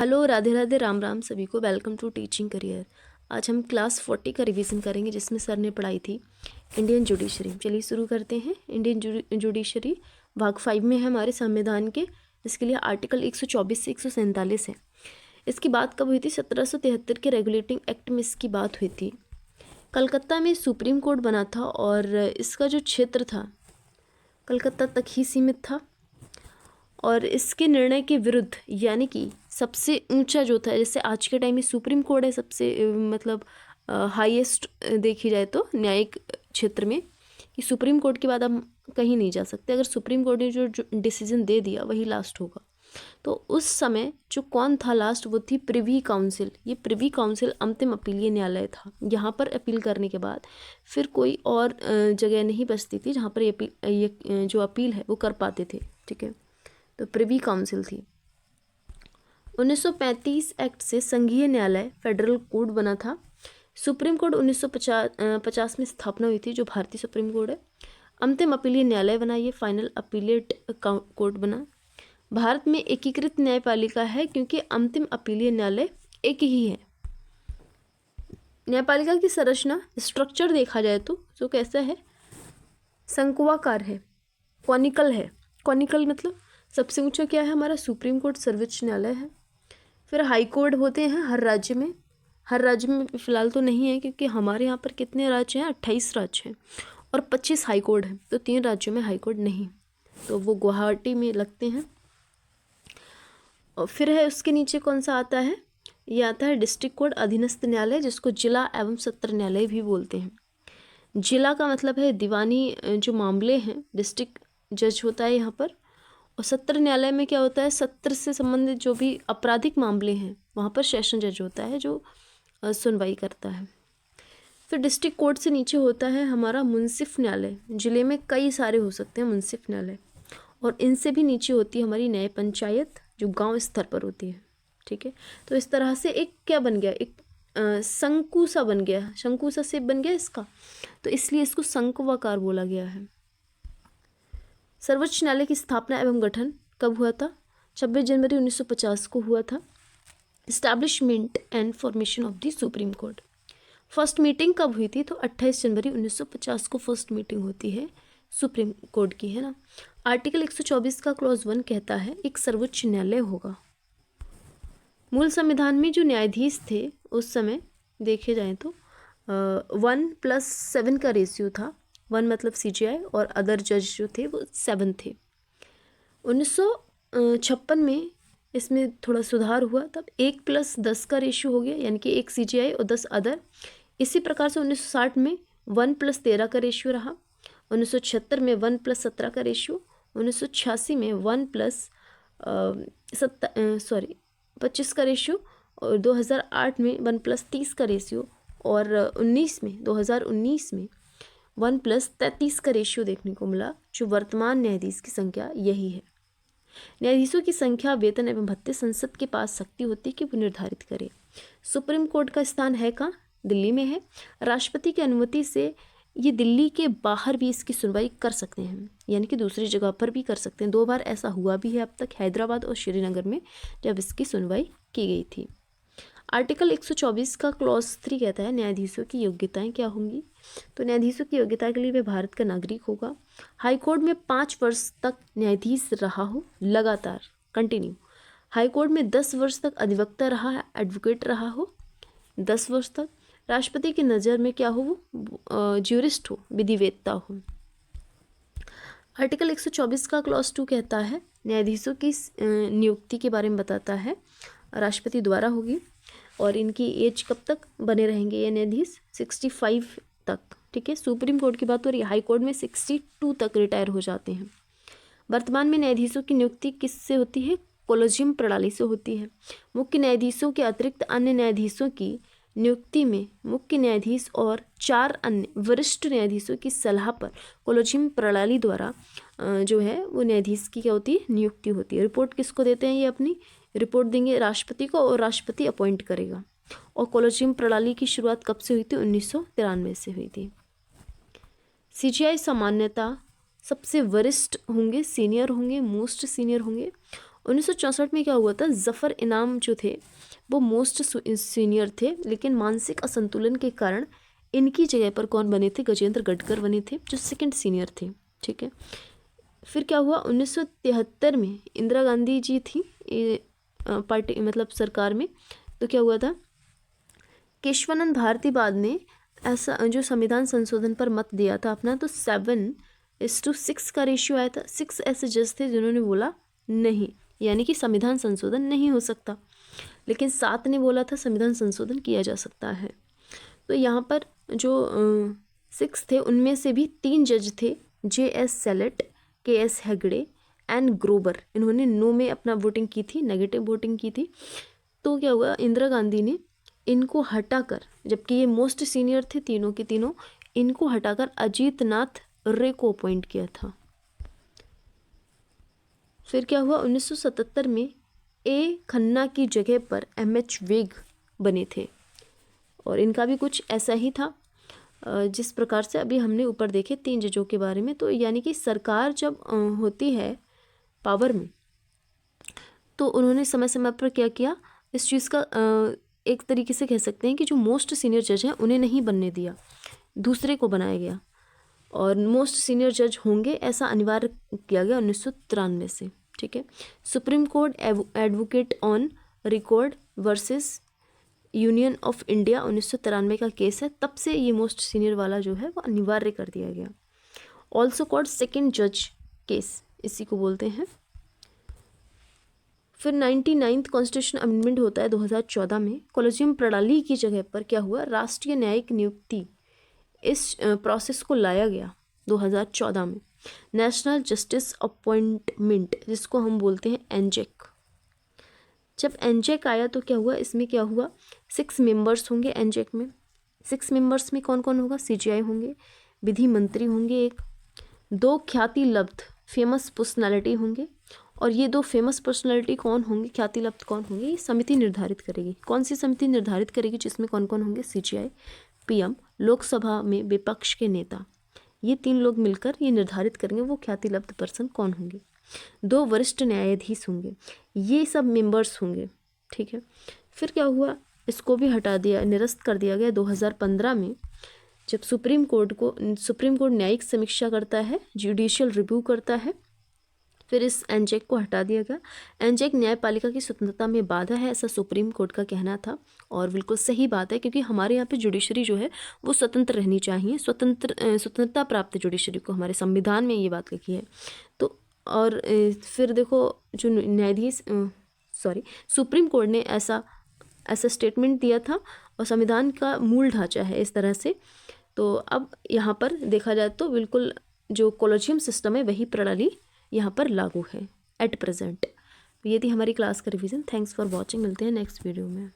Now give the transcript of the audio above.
Hello, Radhe Radhe, Ram Ram सभी को। Welcome to teaching career. आज हम क्लास 40 का रिवीजन करेंगे जिसमें सर ने पढ़ाई थी इंडियन जुडिशरी। चलिए शुरू करते हैं। इंडियन जुडिशरी भाग 5 में है हमारे संविधान के। इसके लिए आर्टिकल 124 से 147 है। इसकी बात कब हुई थी? 1773 के रेगुलेटिंग एक्ट में इसकी बात हुई थी। कलकत्ता में सुप्रीम कोर्ट बना था और इसका जो क्षेत्र था कलकत्ता तक ही सीमित था और इसके निर्णय के विरुद्ध, यानी कि सबसे ऊंचा जो था, जैसे आज के टाइम में सुप्रीम कोर्ट है सबसे मतलब हाईएस्ट देखी जाए तो न्यायिक क्षेत्र में, कि सुप्रीम कोर्ट के बाद हम कहीं नहीं जा सकते। अगर सुप्रीम कोर्ट ने जो डिसीजन दे दिया वही लास्ट होगा। तो उस समय जो कौन था लास्ट, वो थी प्रिवी काउंसिल। ये प्रिवी काउंसिल अंतिम अपीलीय न्यायालय था। यहाँ पर अपील करने के बाद फिर कोई और जगह नहीं बचती थी जहाँ पर ये जो अपील है वो कर पाते थे। ठीक है, तो प्रिवी काउंसिल थी। 1935 एक्ट से संघीय न्यायालय फेडरल कोर्ट बना था। सुप्रीम कोर्ट 1950 में स्थापना हुई थी, जो भारतीय सुप्रीम कोर्ट है। अंतिम अपीलीय न्यायालय बना, ये फाइनल अपीलेट कोर्ट बना। भारत में एकीकृत न्यायपालिका है क्योंकि अंतिम अपीलीय न्यायालय एक ही है। न्यायपालिका की संरचना, स्ट्रक्चर देखा जाए तो कैसा है? शंक्वाकार है, कॉनिकल है। कॉनिकल मतलब सबसे ऊंचा क्या है हमारा? सुप्रीम कोर्ट सर्वोच्च न्यायालय है। फिर हाई कोर्ट होते हैं हर राज्य में। हर राज्य में फिलहाल तो नहीं है क्योंकि हमारे यहाँ पर कितने राज्य हैं? 28 राज्य हैं और 25 हाई कोर्ट हैं। तो 3 राज्यों में हाई कोर्ट नहीं, तो वो गुवाहाटी में लगते हैं। और फिर है उसके नीचे कौन सा आता है? ये आता है डिस्ट्रिक्ट कोर्ट अधीनस्थ न्यायालय, जिसको जिला एवं सत्र न्यायालय भी बोलते हैं। जिला का मतलब है दीवानी जो मामले हैं, डिस्ट्रिक्ट जज होता है यहाँ पर। और सत्र न्यायालय में क्या होता है? सत्र से संबंधित जो भी आपराधिक मामले हैं वहाँ पर सेशन जज होता है जो सुनवाई करता है। फिर डिस्ट्रिक्ट कोर्ट से नीचे होता है हमारा मुंसिफ न्यायालय। जिले में कई सारे हो सकते हैं मुंसिफ न्यायालय। और इनसे भी नीचे होती है हमारी न्याय पंचायत, जो गांव स्तर पर होती है। ठीक है, तो इस तरह से एक क्या बन गया? एक शंकु सा बन गया, शंकु सा शेप बन गया इसका, तो इसलिए इसको शंक्वाकार बोला गया है। सर्वोच्च न्यायालय की स्थापना एवं गठन कब हुआ था? 26 जनवरी 1950 को हुआ था। Establishment and formation of the supreme court. First meeting कब हुई थी? तो 28 जनवरी 1950 को फर्स्ट मीटिंग होती है सुप्रीम कोर्ट की, है ना। आर्टिकल 124 का क्लॉज 1 कहता है एक सर्वोच्च न्यायालय होगा। मूल संविधान में जो न्यायाधीश थे उस समय देखे जाए तो 1+7 का रेशियो था। 1 मतलब CJI और अदर जज जो थे वो 7 थे। 1956 में इसमें थोड़ा सुधार हुआ, तब 1+10 का रेशियो हो गया, यानी कि 1 CJI और 10 अदर। इसी प्रकार से 1960 में 1+13 का रेशियो रहा। 1976 में 1+17 का रेशियो। 1986 में 1+25 का रेशियो और 2008 में 1+30 का रेशियो और 2019 में 1+33 का रेशियो देखने को मिला। जो वर्तमान न्यायाधीश की संख्या यही है। न्यायाधीशों की संख्या, वेतन एवं भत्ते संसद के पास शक्ति होती है कि वो निर्धारित करे। सुप्रीम कोर्ट का स्थान है कहाँ? दिल्ली में है। राष्ट्रपति की अनुमति से ये दिल्ली के बाहर भी इसकी सुनवाई कर सकते हैं, यानी कि दूसरी जगह पर भी कर सकते हैं। 2 बार ऐसा हुआ भी है अब तक, हैदराबाद और श्रीनगर में, जब इसकी सुनवाई की गई थी। आर्टिकल 124 का क्लॉज 3 कहता है न्यायाधीशों की योग्यताएं क्या होंगी? तो न्यायाधीशों की योग्यता के लिए वे भारत का नागरिक होगा। हाई कोर्ट में 5 वर्ष तक न्यायाधीश रहा हो लगातार, कंटिन्यू। हाई कोर्ट में 10 वर्ष तक अधिवक्ता रहा है, एडवोकेट रहा हो 10 वर्ष तक। राष्ट्रपति की नज़र में क्या हो? वो ज्यूरिस्ट हो, विधिवेत्ता हो। आर्टिकल 124 का क्लॉज 2 कहता है न्यायाधीशों की नियुक्ति के बारे में बताता है, राष्ट्रपति द्वारा होगी। और इनकी एज कब तक बने रहेंगे ये न्यायाधीश? 65 तक। ठीक है, सुप्रीम कोर्ट की बात हो रही है, हाई कोर्ट में 62 तक रिटायर हो जाते हैं। वर्तमान में न्यायाधीशों की नियुक्ति किससे होती है? कोलेजियम प्रणाली से होती है। मुख्य न्यायाधीशों के अतिरिक्त अन्य न्यायाधीशों की नियुक्ति में मुख्य न्यायाधीश और 4 अन्य वरिष्ठ न्यायाधीशों की सलाह पर कोलेजियम प्रणाली द्वारा जो है वो न्यायाधीश की क्या होती है? नियुक्ति होती है। रिपोर्ट किसको देते हैं? ये अपनी रिपोर्ट देंगे राष्ट्रपति को और राष्ट्रपति अपॉइंट करेगा। और कोलेजियम प्रणाली की शुरुआत कब से हुई थी? 1993 से हुई थी। CJI सामान्यतः सबसे वरिष्ठ होंगे, सीनियर होंगे, मोस्ट सीनियर होंगे 1964 में क्या हुआ था, ज़फ़र इनाम जो थे वो मोस्ट सीनियर थे, लेकिन मानसिक असंतुलन के कारण इनकी जगह पर कौन बने थे, गजेंद्र गढ़कर बने थे जो सेकंड सीनियर थे। ठीक है, फिर क्या हुआ, 1973 में इंदिरा गांधी जी थी पार्टी मतलब सरकार में, तो क्या हुआ था, केशवानंद भारती ने ऐसा जो संविधान संशोधन पर मत दिया था अपना, तो 7:6 का रेशियो आया था। 6 ऐसे जज थे जिन्होंने बोला नहीं, यानी कि संविधान संशोधन नहीं हो सकता, लेकिन 7 ने बोला था संविधान संशोधन किया जा सकता है। तो यहाँ पर जो 6 थे उनमें से भी 3 जज थे, JS select, KS Hegde and Grover, इन्होंने नो में अपना वोटिंग की थी, नेगेटिव वोटिंग की थी। तो क्या हुआ, इंदिरा गांधी ने इनको हटाकर, जबकि ये मोस्ट सीनियर थे तीनों के तीनों, इनको हटाकर अजीत नाथ रे को अपॉइंट किया था। फिर क्या हुआ, 1977 में A खन्ना की जगह पर MH वेग बने थे, और इनका भी कुछ ऐसा ही था जिस प्रकार से अभी हमने ऊपर देखे 3 जजों के बारे में। तो यानी कि सरकार जब होती है पावर में, तो उन्होंने समय समय पर क्या किया, इस चीज़ का एक तरीके से कह सकते हैं कि जो मोस्ट सीनियर जज हैं उन्हें नहीं बनने दिया, दूसरे को बनाया गया, और मोस्ट सीनियर जज होंगे ऐसा अनिवार्य किया गया 1993 से। ठीक है, supreme court advocate on record versus union of India 1993 का केस है, तब से ये मोस्ट सीनियर वाला जो है वो अनिवार्य कर दिया गया। ऑल्सो कॉल्ड सेकेंड जज केस, इसी को बोलते हैं। फिर 99th कॉन्स्टिट्यूशन अमेंडमेंट होता है 2014 में। कॉलेजियम प्रणाली की जगह पर क्या हुआ, राष्ट्रीय न्यायिक नियुक्ति, इस प्रोसेस को लाया गया 2014 में। नेशनल जस्टिस अपॉइंटमेंट, जिसको हम बोलते हैं एनजेक। जब एनजेक आया तो क्या हुआ, इसमें क्या हुआ, 6 मेंबर्स होंगे एनजेक में। 6 मेंबर्स में कौन कौन होगा, CJI होंगे, विधि मंत्री होंगे एक, 2 ख्याति लब्ध फेमस पर्सनालिटी होंगे, और ये 2 फेमस पर्सनालिटी कौन होंगे, ख्याति लब्ध कौन होंगे, ये समिति निर्धारित करेगी। कौन सी समिति निर्धारित करेगी, जिसमें कौन कौन होंगे, CJI, PM, लोकसभा में विपक्ष के नेता, ये 3 लोग मिलकर ये निर्धारित करेंगे वो ख्याति लब्ध पर्सन कौन होंगे। 2 वरिष्ठ न्यायाधीश होंगे, ये सब मेंबर्स होंगे। ठीक है, फिर क्या हुआ, इसको भी हटा दिया, निरस्त कर दिया गया 2015 में, जब सुप्रीम कोर्ट न्यायिक समीक्षा करता है, जुडिशियल रिव्यू करता है, फिर इस एनजेक को हटा दिया गया। एनजेक न्यायपालिका की स्वतंत्रता में बाधा है, ऐसा सुप्रीम कोर्ट का कहना था, और बिल्कुल सही बात है, क्योंकि हमारे यहाँ पे जुडिशरी जो है वो स्वतंत्र रहनी चाहिए, स्वतंत्रता प्राप्त जुडिशरी को हमारे संविधान में ये बात लिखी है। तो और फिर देखो जो न्यायाधीश सुप्रीम कोर्ट ने ऐसा स्टेटमेंट दिया था, और संविधान का मूल ढांचा है इस तरह से। तो अब यहाँ पर देखा जाए तो बिल्कुल जो कॉलेजियम सिस्टम है वही प्रणाली यहाँ पर लागू है एट प्रेजेंट। ये थी हमारी क्लास का रिवीजन। थैंक्स फॉर वॉचिंग, मिलते हैं नेक्स्ट वीडियो में।